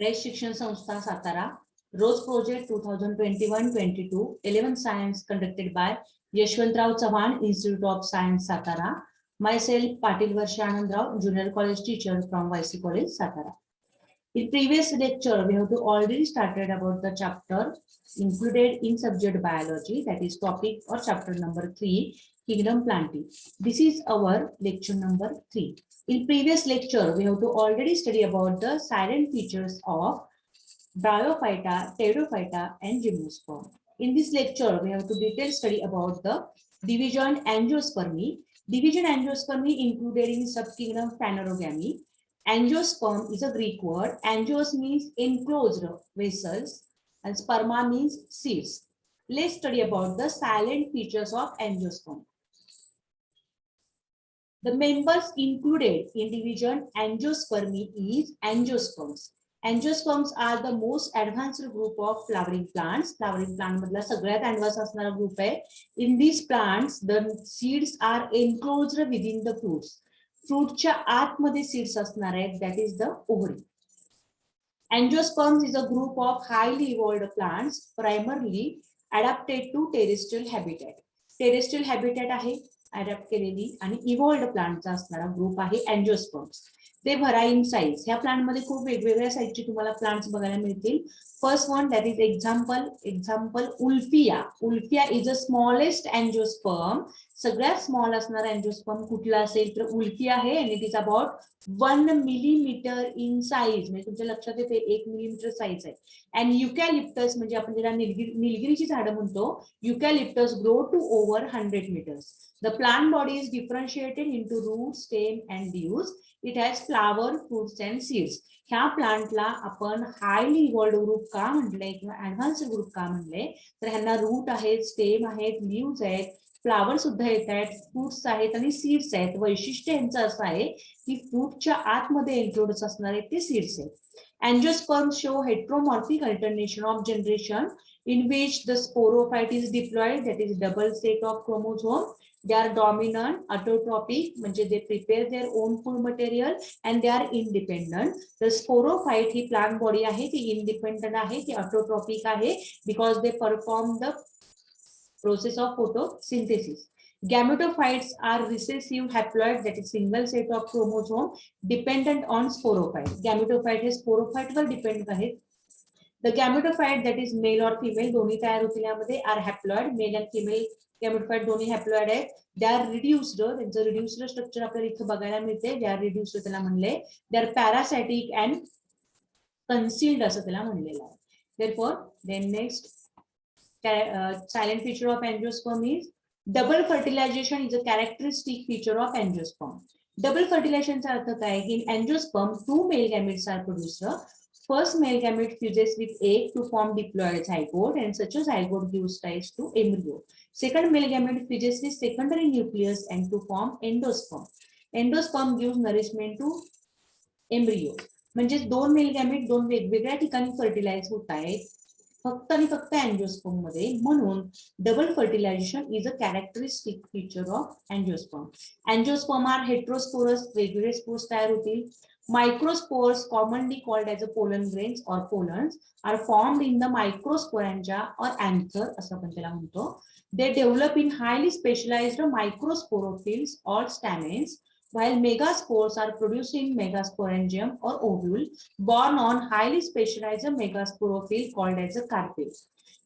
Race शिक्षण संस्था सातारा, रोज project 2021-22, 11th science conducted by Yashwantrao Chavan Institute of Science Satara. Myself Patil Varsha Anandrao, junior college teacher from YC College Satara. In previous lecture we have already started about the chapter included in subject biology, that is topic or chapter number 3, kingdom planting. This is our lecture number 3. In previous lecture we have already study about the silent features of Bryophyta, Pteridophyta and Gymnosperm. In this lecture we have to detail study about the division Angiospermy. Division Angiospermy included in subkingdom Phanerogamy. Angiosperm is a Greek word. Angios means enclosed vessels and sperma means seeds. Let's study about the silent features of angiosperm. The members included in division Angiospermy is angiosperms. Angiosperms are the most advanced group of flowering plants. Flowering plant मधला सगळ्यात advanced असणारा group आहे. In these plants, the seeds are enclosed within the fruits. फ्रूटच्या आतमध्ये seeds असणार आहेत, that is the ovary. Angiosperms is a group of highly evolved plants primarily adapted to terrestrial habitat. Terrestrial habitat आहे adapt केलेली आणि इव्हॉल्व्ड प्लांटचा असणारा group आहे angiosperms. ते vary in size. ह्या प्लांट मध्ये खूप वेगवेगळ्या साइजचे तुम्हाला प्लांट्स बघायला मिळतील. First one that is example wolffia. Wolffia is a smallest angiosperm. सगळ्यात स्मॉल असणारा अँजिओस्पर्म कुठला असेल तर उल्फिया आहे आणि it is about 1 millimetre in size. म्हणजे तुमच्या लक्षात येते 1 मिलीमीटर साइज आहे. अँड युकॅलिप्टस म्हणजे आपण ज्याला निलगिरीची झाडं म्हणतो, eucalyptus grow to over 100 meters. The plant body is differentiated into root, stem and leaves. It has flower, fruits and seeds. ह्या प्लांटला आपण हायली इव्हॉल्व्ड ग्रुप का म्हटले किंवा ऍडव्हान्स्ड ग्रुप का म्हणले तर ह्यांना रूट आहेत, स्टेम आहेत, लीव्स आहेत, फ्लावर सुद्धा येत आहेत, फ्रुट्स आहेत आणि सीड्स आहेत. वैशिष्ट्य यांचं असं आहे की फ्रूटच्या आतमध्ये एन्क्लोड्स असणारे ते सीड्स आहेत. Angiosperms show heteromorphic alternation of generation in which the sporophyte is diploid, that is double set of chromosome. They are dominant, autotrophic, म्हणजे they prepare their own food material and they are independent. The sporophyte he plant body आहे ती independent आहे, ती autotrophic आहे because they perform the process of photosynthesis. Gametophytes are recessive haploid, that is single set of chromosome dependent on sporophyte. Gametophyte हे sporophyte वर dependent आहेत. The gametophyte that is male or female दोन्ही तयार होतील यामध्ये are haploid. Male and female gametophyte दोन्ही haploid आहेत. They are reduced. त्यांचं reduced स्ट्रक्चर आपल्याला इथे बघायला मिळते. They are reduced त्याला म्हणले. They are parasitic and concealed असं त्याला म्हणलेलं आहे. Therefore, then next silent feature of angiosperm is double fertilization is a characteristic feature of angiosperm. Double fertilization चा अर्थ काय की in angiosperm two male gametes are produced. First male gamete fuses with egg to form diploid zygote and such a zygote gives rise to embryo. Second male gamete fuses with secondary nucleus and to form endosperm. Endosperm gives nourishment to embryo. म्हणजे दोन mail gamete दोन वेगवेगळ्या ठिकाणी fertilise होत आहेत फक्त आणि फक्त अँजिओस्पर्म मध्ये. म्हणून double fertilisation is a characteristic feature of angiosperm. Angiosperm are heterosporous, वेगवेगळे स्पोर्स तयार होतील. Microspores, commonly called as a pollen grains or pollens, are formed in the microsporangia or anther असं आपण त्याला म्हणतो. They develop in highly specialized microsporophylls or stamens, while megaspores are produced in megasporangium or ovule, borne on highly specialized megasporophyll called as a carpel.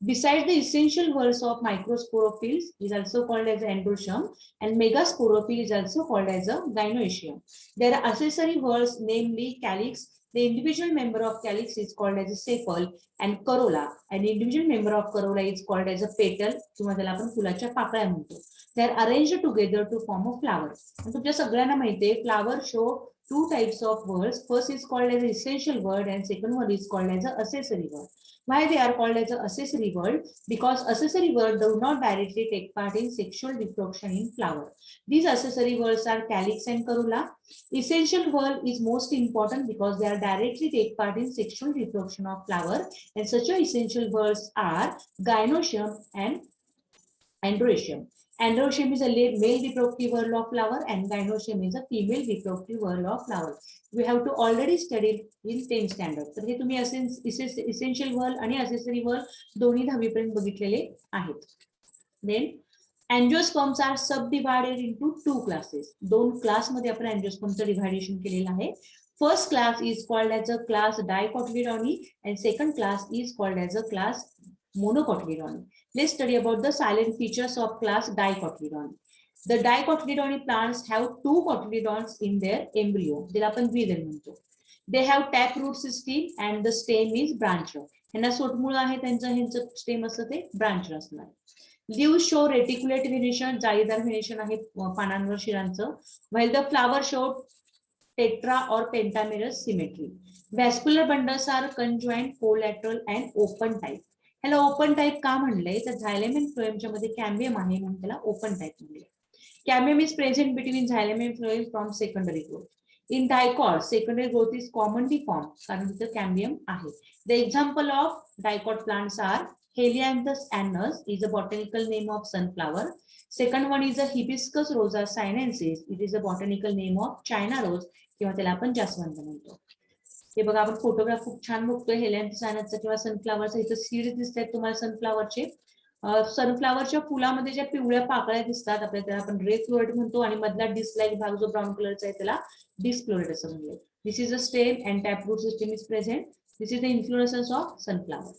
Besides the essential whorls of microsporophylls is also called as endospore and megasporophyll is also called as a gynoecium. There are accessory whorls, namely calyx. The individual member of calyx is called as a sepal and corolla. An individual member of corolla is called as a petal किंवा त्याला आपण फुलाच्या पाकळ्या म्हणतो. They are arranged together to form a flower. तुमच्या सगळ्यांना माहिती आहे flower show two types of whorls. First is called as essential whorl and second one is called as a accessory whorl. Why they are called as an accessory whorl? Because accessory whorl do not directly take part in sexual reproduction in flower. These accessory whorls are calyx and corolla. Essential whorl is most important because they are directly take part in sexual reproduction of flower, and such a essential whorls are gynoecium and Androecium. Androecium is a male reproductive whorl of flower and gynoecium is a female reproductive whorl of flower. We have to already study in 10th standard. तर हे तुम्ही essential whorl आणि accessory whorl दोन्ही 10वी पर्यंत बघितलेले आहेत. Then angiosperms are subdivided into two classes. दोन क्लास मध्ये आपण angiospermचं डिव्हायडेशन केलेलं आहे. First class is called as a class dicotyledone and second class is called as a class monocotyledone. Let's study about the silent features of class dicotyledone. The dicotyledone plants have two cotyledons in their embryo. त्याला आपण द्विदल म्हणतो. They have taproot system and the stem is branched. ह्यांना सोटमूळ आहे त्यांचं stem असतं ते branch असणार. Leaves show reticulate venation, जाळीदार व्हेनेशन आहे पानांवर शिरांचं. While the flower show tetra or pentamerous symmetry. Vascular bundles are conjoined, collateral and open type. ह्याला ओपन टाइप का म्हणलंय तर झायलेम एंड फ्लोएमच्या मध्ये कॅम्बियम आहे म्हणून त्याला ओपन टाइप म्हणले. Cambium is present between xylem and phloem from secondary growth. In dicot, secondary growth is commonly formed कारण तिथे cambium आहे. The example of dicot plants are Helianthus annus is a botanical name of sunflower. Second one is a Hibiscus rosa sinensis. It is a botanical name of China rose किंवा त्याला आपण जास्वंद म्हणतो. हे बघा आपण फोटोग्राफ खूप छान बघतोय हेलियांथस annusचा किंवा सनफ्लावरचा. इथे सीड्स दिसतात तुम्हाला सनफ्लावरचे. सनफ्लावरच्या फुलामध्ये ज्या पिवळ्या पाकळ्या दिसतात आपल्याला त्याला आपण रे फ्लोरेट म्हणतो आणि मधला डिस्लाइक भाग जो ब्राऊन कलरचा आहे त्याला डिस्फ्लोरेट असं म्हणूया. This is a stem and taproot system is present. This is the inflorescence of sunflower.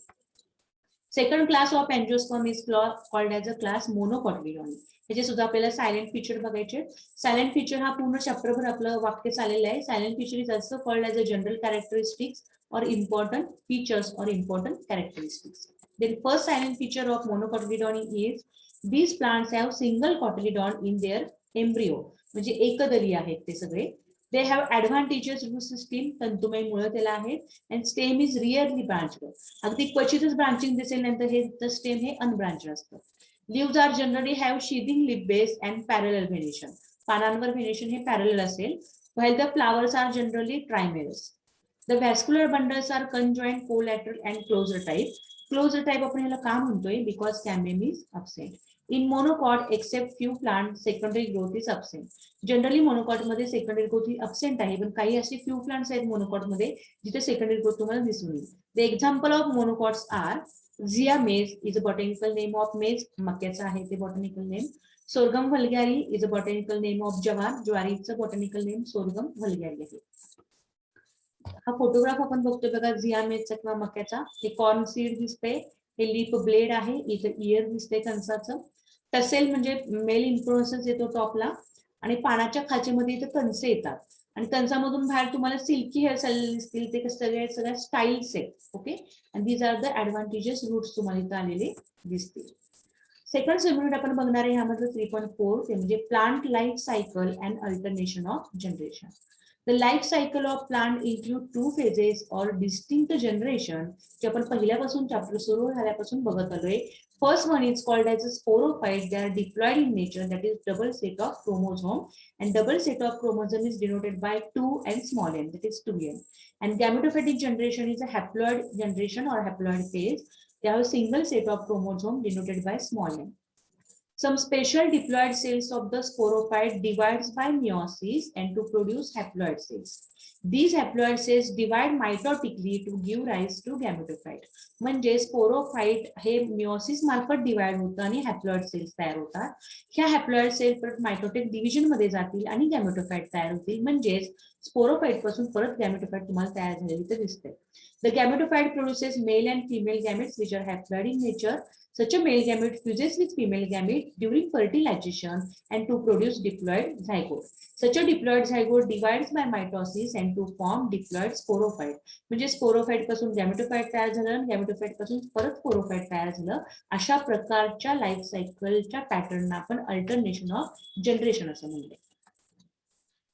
Second class of angiosperm is called as a class monocotyledon. त्याचे सुद्धा आपल्याला सायलेंट फीचर बघायचे. सायलेंट फीचर हा पूर्ण चॅप्टरभर आपलं वाक्य चाललेलं आहे. Salient feature is also called as a general characteristics or important features or important characteristics. Then first silent feature of monocotyledon is these plants have single cotyledon in their embryo. म्हणजे एकदली आहेत ते सगळे. They have advantageous root system, तंतुमय मुळं त्याला आहेत and stem is rarely branched. अगदी क्वचितच ब्रांचिंग दिसेल नंतर हे स्टेम हे अनब्रांच्ड असतं. Leaves are generally have sheathing leaf base and parallel venation. पानांवर venation हे parallel असेल while the flowers are generally trimerous. The vascular bundles are conjoined, collateral and closer type. Closer type आपण ह्याला का म्हणतोय because cambium is absent. In monocot except few plants secondary growth is absent. Generally monocot मध्ये secondary growth ही absent आहे पण काही असे few plants आहेत monocot मध्ये जिथे secondary growth तुम्हाला दिसून येईल. The example of monocots are Zea maize is a botanical name of maize. मक्याचा आहे ते botanical name. Sorghum vulgare is a botanical name of ज्वार. ज्वारीचं botanical name sorghum vulgare आहे. हा फोटोग्राफ आपण बघतोय बघा झिया मेजचा किंवा मक्याचा. हे कॉर्न सीड दिसते. हे लिप ब्लेड आहे. इथं इयर दिसते कणसाचं. टसेल म्हणजे मेल इन्फ्लोरेसन्स येतो टॉपला आणि पानाच्या खाचेमध्ये इथं कणसे येतात आणि कणसामधून बाहेर तुम्हाला सिल्की हेअर चाललेले दिसतील. ते सगळ्या स्टाईल्स आहेत. ओके आणि these are the advantages roots तुम्हाला इथं आलेले दिसतील. सेकंड सबयुनिट आपण बघणार आहे ह्यामध्ये 3.4 ते म्हणजे plant life cycle and alternation of generation. The life cycle of plant include two phases or distinct generation. जे आपण पहिल्यापासून चॅप्टर सुरू झाल्यापासून बघत आलोय. First one is called as a sporophyte. They are diploid in nature, that is double set of chromosome, and double set of chromosome is denoted by 2 and small n, that is 2n. And gametophytic generation is a haploid generation or haploid phase. They have a single set of chromosome denoted by small n. Some special diploid cells of the sporophyte divides by meiosis and to produce haploid cells. These haploid cells divide mitotically to give rise to gametophyte. म्हणजे sporophyte हे meiosis मार्फत divide होतं आणि haploid cells तयार होतात. ह्या haploid sale परत mitotic division मध्ये जातील आणि गॅमेटोफाइट तयार होतील. म्हणजेच स्पोरोफाइट पासून परत गॅमेटोफाइट तुम्हाला तयार झालेली ते दिसते. The gametophyte produces male and female gametes which are haploid in nature. Such a male gamete fuses with female gamete during fertilization and to produce diploid zygote. Such a diploid zygote divides by mitosis and to form diploid sporophyte. म्हणजे sporophyte पासून गॅमेटोफाइट तयार झालं, गॅमेटोफाइट पासून परत sporophyte तयार झालं. अशा प्रकारच्या लाईफ सायकलच्या पॅटर्नना आपण अल्टरनेशन ऑफ जनरेशन असं म्हणतो.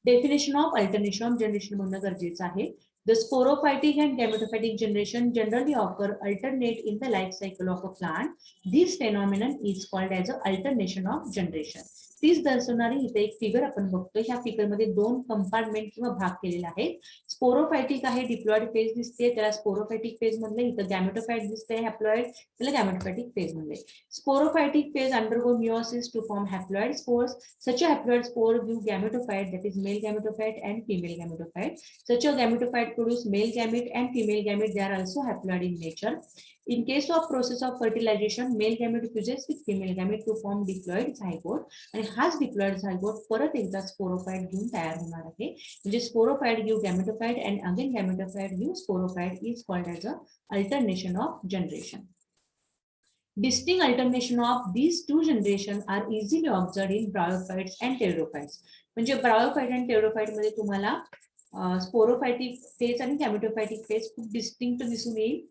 Definition of alternation of generation म्हणणं गरजेचं आहे. The sporophytic and gametophytic generation generally occur alternate in the life cycle of a plant. This phenomenon is called as an alternation of generation. तीच दर्शवणारी इथे एक figure आपण बघतोय. ह्या फिगर मध्ये दोन कंपार्टमेंट किंवा भाग केलेले आहेत. स्पोरोफायटिक आहे, डिप्लॉइड फेज दिसते त्याला स्पोरोफायटिक फेज म्हणले. इथं गॅमेटोफाइट दिसते हॅप्लॉइड, त्याला गॅमेटोफायटिक फेज म्हणले. Sporophytic phase undergo meiosis to form haploid spores. Such a haploid spore give gametophyte, that is male gametophyte and female gametophyte. Such a gametophyte produce male gamete and female gamete. They are also haploid in nature. In case of process of fertilization, male gamete fuses with female gamete to form diploid zygote. आणि हाच diploid zygote परत एकदा sporophyte घेऊन तयार होणार आहे. म्हणजे sporophyte give gametophyte and again gametophyte give sporophyte is called as a alternation of generation. Distinct alternation of these two generations are easily observed in bryophytes and pteridophytes. म्हणजे bryophyte आणि pteridophyte मध्ये तुम्हाला स्पोरोफायटिक phase आणि गॅमेटोफायटिक phase खूप distinct दिसून येईल.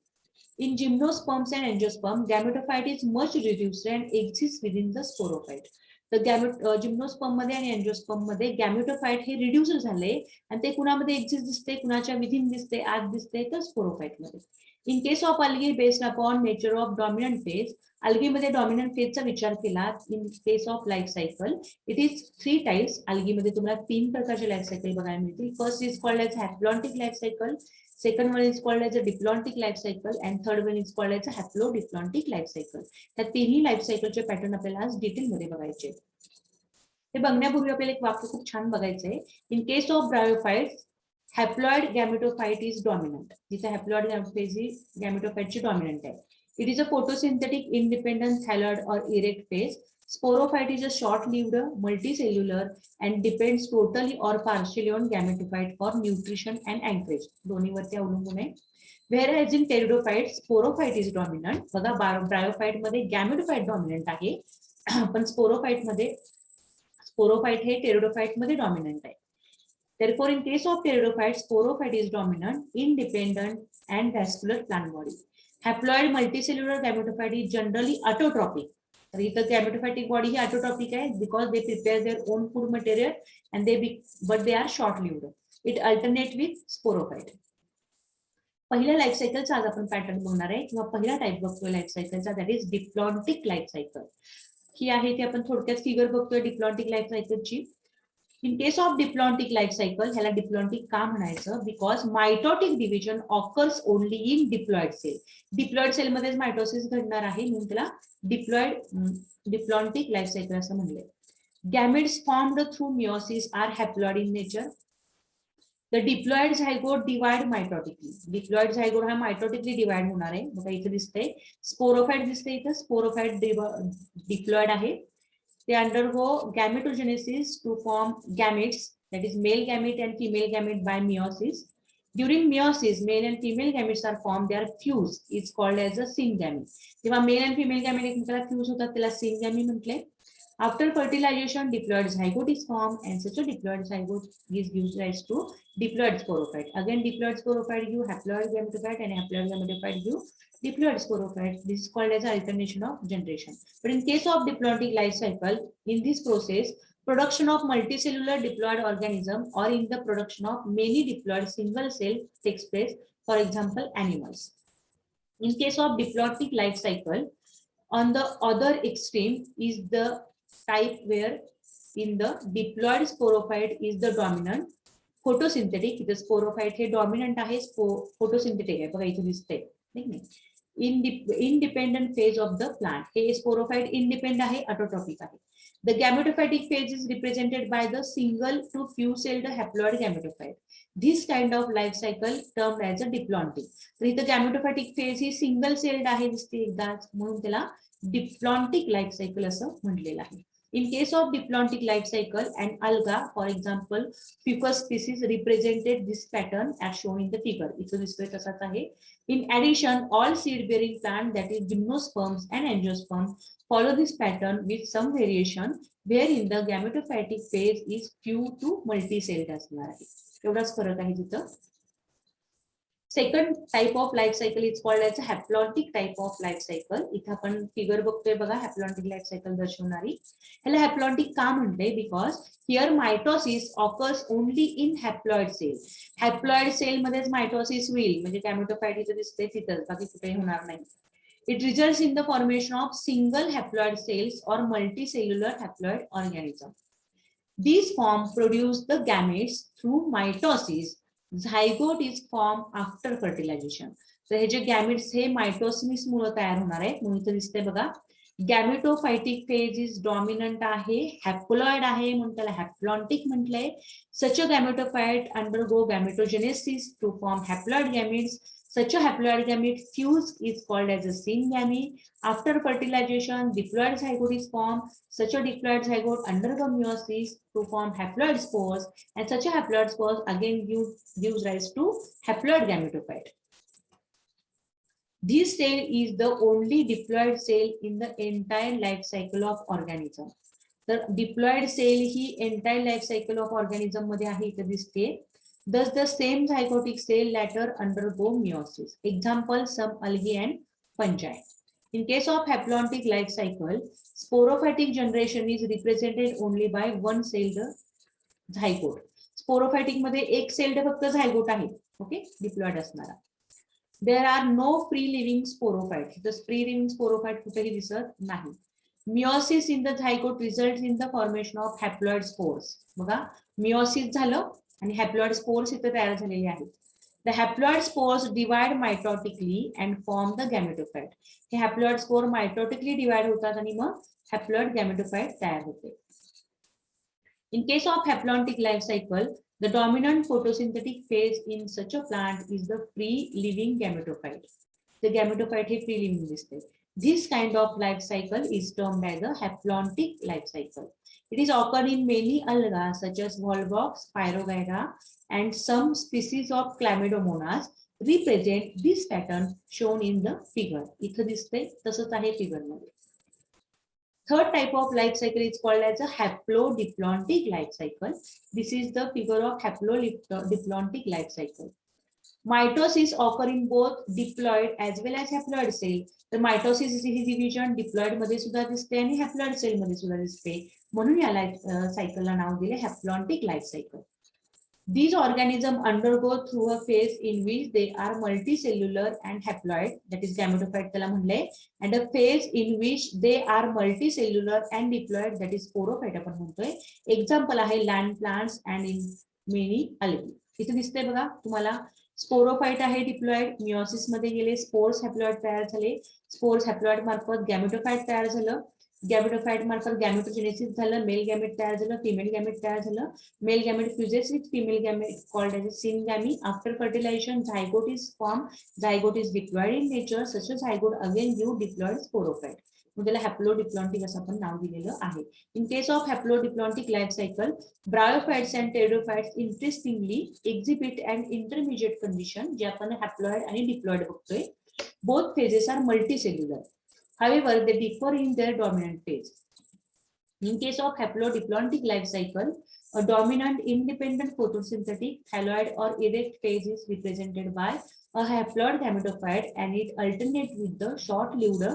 In gymnosperms and angiosperm, gametophyte is much reduced and exists within the sporophyte. तर gymnosperm मध्ये आणि एंजियोस्पर्म मध्ये गॅमेटोफाइट हे रिड्यूस झाले आणि ते कुणामध्ये एक्झिस्ट दिसते, कुणाच्या विधीन दिसते, आत दिसते तर स्पोरोफाइट मध्ये. In case of algae based upon nature of dominant phase, algae मध्ये डॉमिनंट फेजचा विचार केला. In case of life cycle it is 3 types. Algae मध्ये तुम्हाला 3 प्रकारचे लाईफ सायकल बघायला मिळतील. First is called as haplontic life cycle, second one is called as a diplontic life cycle and third one is called as a haplodiplontic life cycle. त्या तिन्ही life सायकलचे pattern आपल्याला आज डिटेल मध्ये बघायचे. ते बघण्यापूर्वी आपल्याला एक वाक्य खूप छान बघायचंय. In case of bryophytes haploid gametophyte is dominant. जिथे हॅप्लॉइड गॅमेटोफाइटची डॉमिनंट आहे. It is a photosynthetic independent thalloid और erect phase. Sporophyte is a short-lived, multicellular, and depends totally or partially on gametophyte for nutrition and anchorage. दोन्हीवरती अवलंबून आहे. Whereas in pteridophyte, sporophyte is dominant. बघा bryophyte मध्ये गॅमेटोफाइट dominant आहे, पण sporophyte मध्ये sporophyte हे pteridophyte मध्ये डॉमिनंट आहे. Therefore, in case of pteridophyte, sporophyte is dominant, independent, and vascular plant body. Haploid multicellular gametophyte is generally autotrophic. तर इथं गॅमेटोफायटिक बॉडी ही ऑटोट्रॉपिक आहे because they prepare their own food material and but they are short lived. It alternate with sporophyte. पहिल्या life सायकलचा आज आपण pattern बघणार आहे किंवा पहिला टाइप बघतोय लाईफ सायकलचा, that is diplontic life cycle. ही आहे ती आपण थोडक्यात फिगर बघतोय डिप्लॉन्टिक लाईफ सायकलची. In case of diplontic life cycle, ह्याला डिप्लॉन्टिक का म्हणायचं, because mitotic division occurs only in diploid cell. Diploid cell मध्येच मायटोसिस घडणार आहे म्हणून त्याला डिप्लॉन्टिक लाईफ सायकल असं म्हणले. Gametes formed through meiosis are haploid in nature. The diploid zygote divide mitotically. Diploid zygote हा मायटोटिकली डिवाइड होणार आहे. बघा इथे दिसतंय स्पोरोफाइट दिसते, इथं स्पोरोफाइट डिप्लॉइड आहे. They undergo gametogenesis to form gametes, that is male gamete and female gamete by meiosis. During meiosis, male and female gametes are formed. They are fused. It's called as a syngamy. जेव्हा male and female gamete एकमेकाला fuse होतात त्याला syngamy म्हटले. After fertilization, diploid zygote is formed, and such a diploid zygote gives rise to diploid sporophyte. Again, diploid sporophyte give haploid gametophyte, and haploid gametophyte give diploid sporophyte. This is called as alternation of generation. But in case of diplontic life cycle, in this process, production of multicellular diploid organism or in the production of many diploid single cell takes place. For example, animals. In case of diplontic life cycle, on the other extreme is the type where in the diploid sporophyte is the dominant. Photosynthetic, इथे sporophyte हे dominant आहे, photosynthetic आहे. बघा इथे दिसतंय, ठीक नाही. Independent phase of the plant. हे sporophyte independent आहे, autotrophic आहे. The gametophytic phase is represented by the single to few celled haploid gametophyte. This kind of life cycle termed as a diplontic. तर इथं gametophytic phase ही single celled आहे दिसते एकदाच, म्हणून त्याला डिप्लॉन्टिक लाईफ सायकल असं म्हटलेलं आहे. In case of diplontic life cycle, an alga, for example, Fucus species represented this pattern as shown in the figure. इथं दिसतोय तसाच आहे. In addition, all seed-bearing plants, that is gymnosperms and angiosperms, follow this pattern with some variation, wherein the gametophytic phase is few to multicelled असणार आहे. एवढाच फरक आहे तिथं. Second type of life cycle is called as a haplontic type of life cycle. इथं आपण figure बघतोय बघा haplontic life cycle दर्शवणारी. ह्याला haplontic का म्हणते, because here mitosis occurs only in haploid cell. Haploid cell मध्येच mitosis होईल, म्हणजे gametophyte इथं दिसते तिथं, बाकी कुठेही होणार नाही. It results in the formation of single haploid cells or multicellular haploid organism. These forms produce the gametes through mitosis. Zygote is form after fertilisation. तर हे जे गॅमिट्स हे मायटोसिस मुळे तयार होणार आहे, म्हणून इथे दिसते बघा. गॅमेटोफायटिक फेज इज डॉमिनंट आहे, हॅप्लॉइड आहे म्हणून त्याला हॅप्लॉन्टिक म्हटलंय. Such a gametophyte undergo gametogenesis to form haploid gametes. Such a haploid gamete fuse is called as a syngamy. After fertilization, diploid zygote is formed. Such a diploid zygote undergo meiosis to form haploid spores, and such a haploid spores again gives rise to haploid gametophyte. This cell is the only diploid cell in the entire life cycle of organism. तर diploid cell he entire life cycle of organism मध्ये आहे, इथे दिसते. Thus, the same zygotic cell later undergo meiosis. Example: some algae and fungi. In case of haplontic life cycle, sporophytic generation is represented only by one celled zygote. Sporophytic मध्ये एक celled फक्त zygote आहे, okay, diploid असणारा. There are no free living sporophytes. The free living sporophyte कुठेही दिसत नाही. Meiosis in the zygote results in the formation of haploid spores. बघा, meiosis झालं आणि हॅप्लॉइड स्पोर्स इथे तयार झालेले आहेत. The haploid spores divide mitotically and form the gametophyte. हे हॅप्लॉइड स्पोर मायटोटिकली डिवाइड होतात आणि मग हॅप्लॉइड गॅमेटोफाइट तयार होते. In case of haplontic life cycle, the dominant photosynthetic phase in such a plant is the free living gametophyte. The gametophyte हे free living दिसते. This kind of life cycle is termed as a haplontic life cycle. It is occurred in many algae such as Volvox, Pyrogyra, and some species of Chlamydomonas represent this pattern shown in the figure. इथे दिसते तसंच आहे figure मध्ये. Third type of life cycle is called as a haplodiplontic life cycle. This is the figure of haplodiplontic life cycle. Mitosis occur in both diploid as well as haploid cell. तर mitosis ही division diploid मध्ये सुद्धा दिसते आणि haploid sale मध्ये सुद्धा दिसते, म्हणून या लाईफ सायकलला नाव दिले haplontic life cycle. These organisms undergo through a phase in which they are multicellular and haploid, that is gametophyte त्याला म्हणले, and a phase in which they are multicellular and diploid, that is sporophyte आपण म्हणतोय. Example आहे land plants and in many algae. इथे दिसते बघा तुम्हाला, sporophyte आहे डिप्लॉइड, मियोसिस मध्ये गेले, स्पोर्स हॅप्लॉइड तयार झाले, स्पोर्स हॅप्लॉइड मार्फत गॅमेटोफाइट तयार झालं, गॅमेटोफाइट मार्फत गॅमेटोजेनेसिस झालं, मेल गॅमेट तयार झालं, फिमेल गॅमेट तयार झालं, male gamete fuses with female gamete called as syngamy. After fertilisation zygote is form, zygote is diploid in nature, such zygote again give diploid sporophyte. त्याला हॅप्लोडिप्लॉन्टिक असं आपण नाव दिलेलं आहे. In case of haplodiplontic life cycle, bryophytes and pteridophytes interestingly exhibit and intermediate condition, जे आपण haploid आणि diploid बघतोय. Both phases are multicellular. However, they differ in their dominant phase. In case of haplodiplontic life cycle, a dominant independent photosynthetic thalloid or erect phase is represented by a haploid gametophyte, and it alternates with the short-lived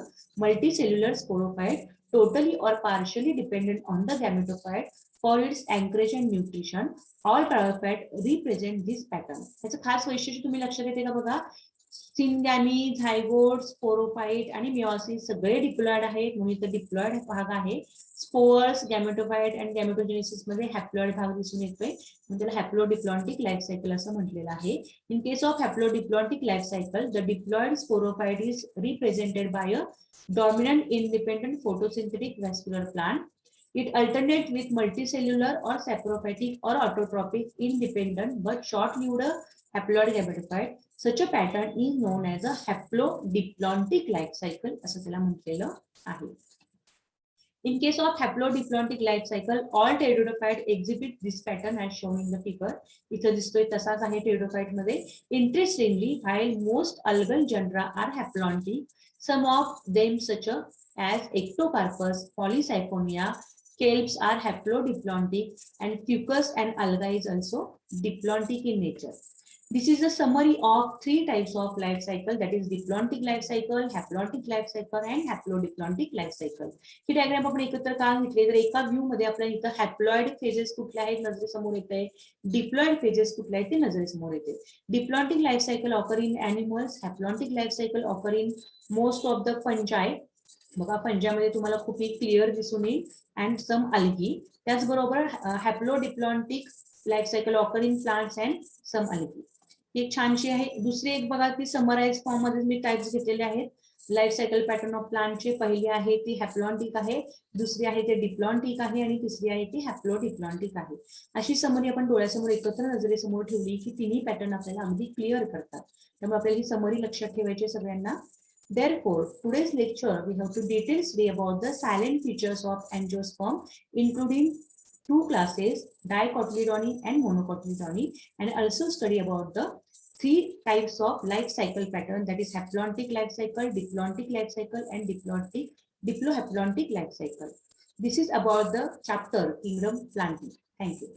multicellular sporophyte, totally or partially dependent on the gametophyte for its anchorage and nutrition. All bryophytes represent this pattern. याचं खास वैशिष्ट्य तुम्ही लक्षात येते का बघा, सिनगॅमी, zygote, sporophyte आणि meiosis सगळे डिप्लॉइड आहेत, म्हणून इथे डिप्लॉइड भाग आहे. स्पोर्स, गॅमेटोफाइट आणि गॅमेटोजेनेसिस मध्ये हॅप्लॉइड भाग दिसून येतोय, म्हणजे त्याला हॅप्लोडिप्लॉन्टिक लाईफ सायकल असं म्हटलेलं आहे. In case of haplodiplontic life cycle, the diploid sporophyte is represented by a dominant independent photosynthetic vascular plant. It alternates with multicellular or saprophytic or autotrophic independent but short-lived haploid gametophyte. Such a pattern is known as a haplodiplontic life cycle असं त्याला म्हटलेलं आहे. In case of haplodiplontic life cycle, all pteridophyte exhibit this pattern as shown in the figure. इथं दिसतोय तसाच आहे pteridophyte मध्ये. Interestingly, while most algal genera are haplontic, some of them such as Ectocarpus, Polysiphonia, Kelps are haplodiplontic, and Fucus and Alga is also diplontic in nature. This is a summary of 3 types of life cycle, that is diplontic life cycle, haplontic life cycle and haplodiplontic life cycle. He diagram आपण एकत्र का घेतले तर एका view मध्ये आपल्याला इथं haploid phases कुठले आहेत नजरेसमोर येते, डिप्लॉइड फेजेस कुठले आहेत ते नजरेसमोर येते. Diplontic life cycle occur in animals, haplontic life cycle occur in most of the fungi. बघा पंजामध्ये तुम्हाला खूप क्लिअर दिसून येईल, अँड सम अल्गी. त्याचबरोबर haplodiplontic life cycle occur in plants and some algae. एक छानशी आहे. दुसरी एक बघा ती समराइज फॉर्म मध्ये मी टाइप्स घेतलेले आहेत. लाईफ सायकल पॅटर्न ऑफ प्लांटचे पहिली आहे ती हॅप्लॉन्टिक आहे, दुसरी आहे ते डिप्लॉन्टिक आहे आणि तिसरी आहे ती हॅप्लोडिप्लॉन्टिक आहे. अशी समरी आपण डोळ्यासमोर एकत्र नजरेसमोर ठेवली की तिन्ही पॅटर्न आपल्याला अगदी क्लिअर करतात. त्यामुळे आपल्याला ही समरी लक्षात ठेवायची सगळ्यांना. Therefore, today's lecture we have to detail study about the silent features of angiosperm, including two classes, dicotyledony and monocotyledony, and also study about the three types of life cycle pattern, that is haplontic life cycle, diplontic life cycle, and diplohaplontic life cycle. This is about the chapter Kingdom Planting. Thank you.